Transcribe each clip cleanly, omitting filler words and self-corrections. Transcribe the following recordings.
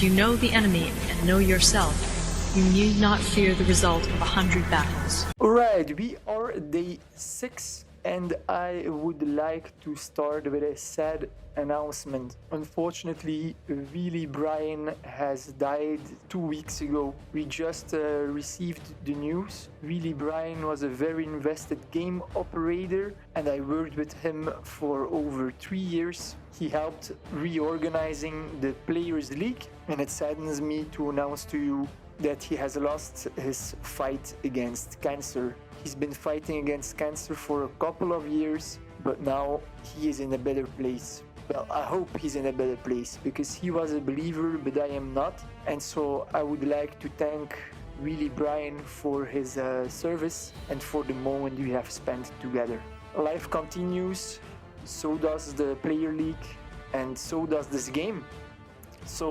If you know the enemy and know yourself, you need not fear the result of 100 battles. Alright, we are day 6 and I would like to start with a sad announcement. Unfortunately, Willie Bryan has died 2 weeks ago. We just received the news. Willie Bryan was a very invested game operator and I worked with him for over 3 years. He helped reorganizing the Players League, and it saddens me to announce to you that he has lost his fight against cancer. He's been fighting against cancer for a couple of years, but now he is in a better place. Well, I hope he's in a better place because he was a believer, but I am not. And so I would like to thank Willie Bryan for his service and for the moment we have spent together. Life continues, so does the Player League, and so does this game. So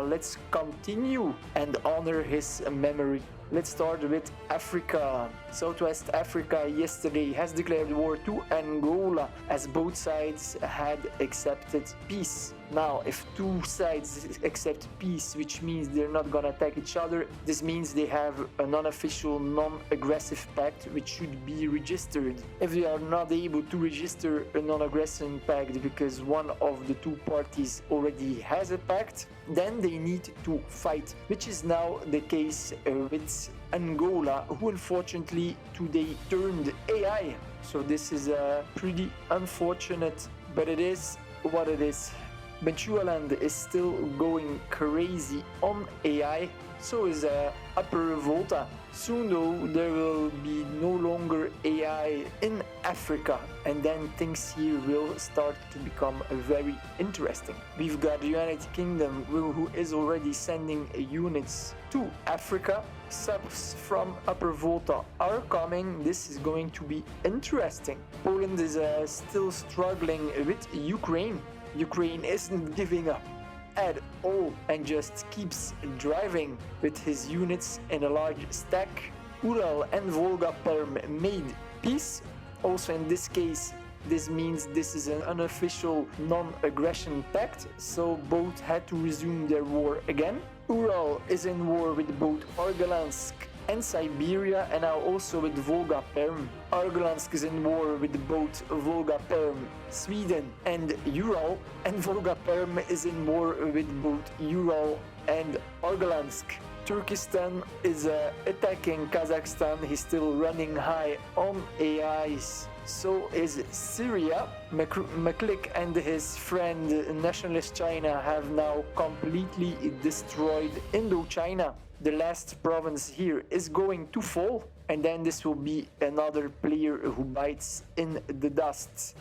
let's continue and honor his memory. Let's start with Africa. Southwest Africa yesterday has declared war to Angola as both sides had accepted peace. Now, if two sides accept peace, which means they're not gonna attack each other, this means they have a non-official, non-aggressive pact which should be registered. If they are not able to register a non-aggression pact because one of the two parties already has a pact, then they need to fight, which is now the case with Angola, who unfortunately today turned AI. So this is pretty unfortunate, but it is what it is. Bechualand is still going crazy on AI, so is Upper Volta. Soon though, there will be no longer AI in Africa, and then things here will start to become very interesting. We've got the United Kingdom who is already sending units to Africa. Subs from Upper Volta are coming. This is going to be interesting. Poland is still struggling with Ukraine. Ukraine isn't giving up at all and just keeps driving with his units in a large stack. Ural and Volga Perm made peace. Also in this case, this means this is an unofficial non-aggression pact, so both had to resume their war again. Ural is in war with both Argelansk and Siberia, and now also with Volga Perm. Argelansk is in war with both Volga Perm, Sweden and Ural, and Volga Perm is in war with both Ural and Argelansk. Turkestan is attacking Kazakhstan. He's still running high on AIs. So is Syria. Maklik and his friend Nationalist China have now completely destroyed Indochina. The last province here is going to fall, and then this will be another player who bites in the dust.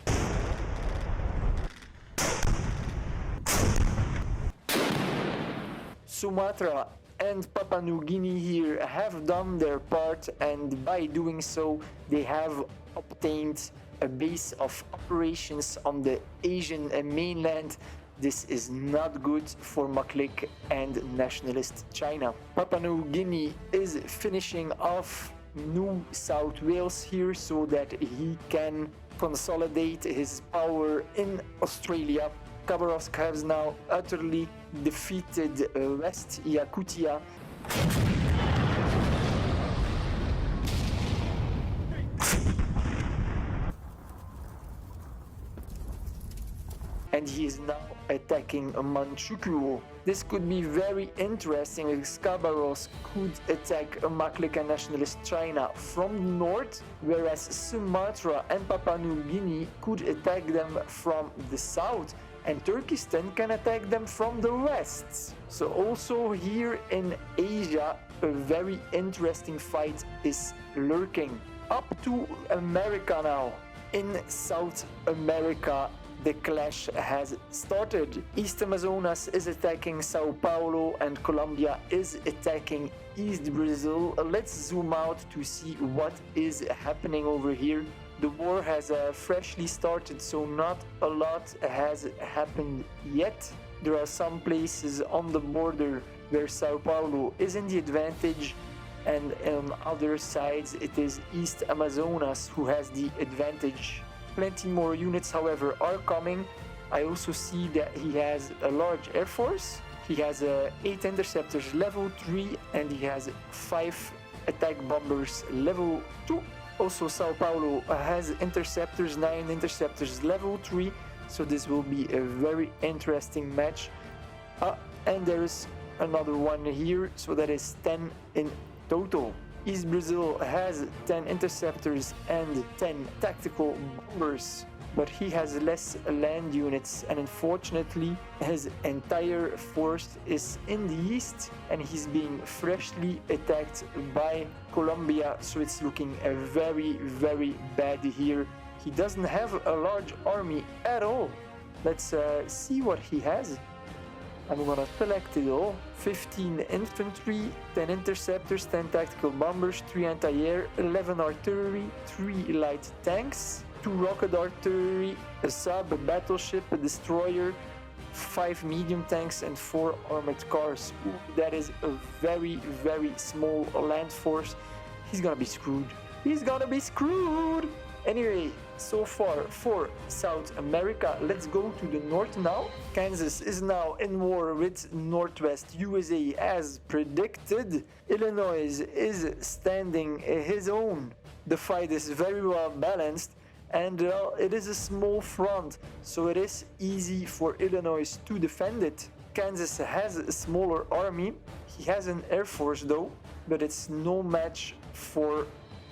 Sumatra and Papua New Guinea here have done their part, and by doing so they have obtained a base of operations on the Asian mainland. This is not good for Maklik and Nationalist China. Papua New Guinea is finishing off New South Wales here so that he can consolidate his power in Australia. Khabarovsk has now utterly defeated West Yakutia. And he is now attacking Manchukuo. This could be very interesting because Khabarovsk could attack Maklik and Nationalist China from the north, whereas Sumatra and Papua New Guinea could attack them from the south, and Turkestan can attack them from the west. So also here in Asia, a very interesting fight is lurking. Up to America now. In South America, the clash has started. East Amazonas is attacking Sao Paulo and Colombia is attacking East Brazil. Let's zoom out to see what is happening over here. The war has freshly started, so not a lot has happened yet. There are some places on the border where Sao Paulo is in the advantage, and on other sides it is East Amazonas who has the advantage. Plenty more units, however, are coming. I also see that he has a large air force. He has 8 interceptors level 3 and he has 5 attack bombers level 2. Also Sao Paulo has interceptors, 9 interceptors level 3, so this will be a very interesting match. And there is another one here, so that is 10 in total. East Brazil has 10 interceptors and 10 tactical bombers, but he has less land units, and unfortunately his entire force is in the east and he's being freshly attacked by Colombia, so it's looking very, very bad here. He doesn't have a large army at all. Let's see what he has. I'm gonna select it all. 15 infantry, 10 interceptors, 10 tactical bombers, 3 anti-air, 11 artillery, 3 light tanks, 2 rocket artillery, a sub, a battleship, a destroyer, 5 medium tanks and 4 armored cars. Ooh, that is a very, very small land force. He's gonna be screwed. He's gonna be screwed! Anyway, so far for South America, let's go to the north now. Kansas is now in war with Northwest USA as predicted. Illinois is standing his own. The fight is very well balanced and it is a small front, so it is easy for Illinois to defend it. Kansas has a smaller army. He has an air force though, but it's no match for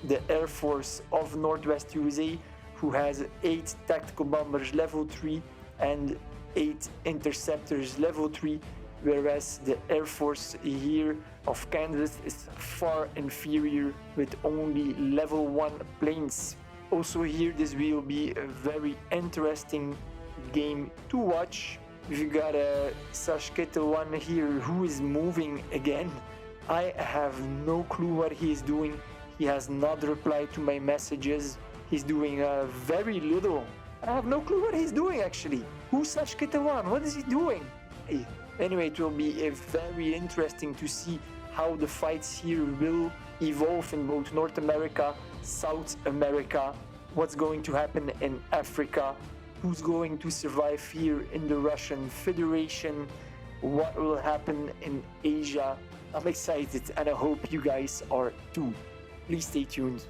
the Air Force of Northwest USA, who has 8 tactical bombers level 3 and 8 interceptors level 3, whereas the Air Force here of Kansas is far inferior with only level 1 planes. Also here, this will be a very interesting game to watch. We've got a Sashketa one here who is moving again. I have no clue what he is doing. He has not replied to my messages. He's doing very little. I have no clue what he's doing actually. Who's Sashketa1? What is he doing? Anyway, it will be very interesting to see how the fights here will evolve in both North America, South America, what's going to happen in Africa, who's going to survive here in the Russian Federation, what will happen in Asia. I'm excited and I hope you guys are too. Please stay tuned.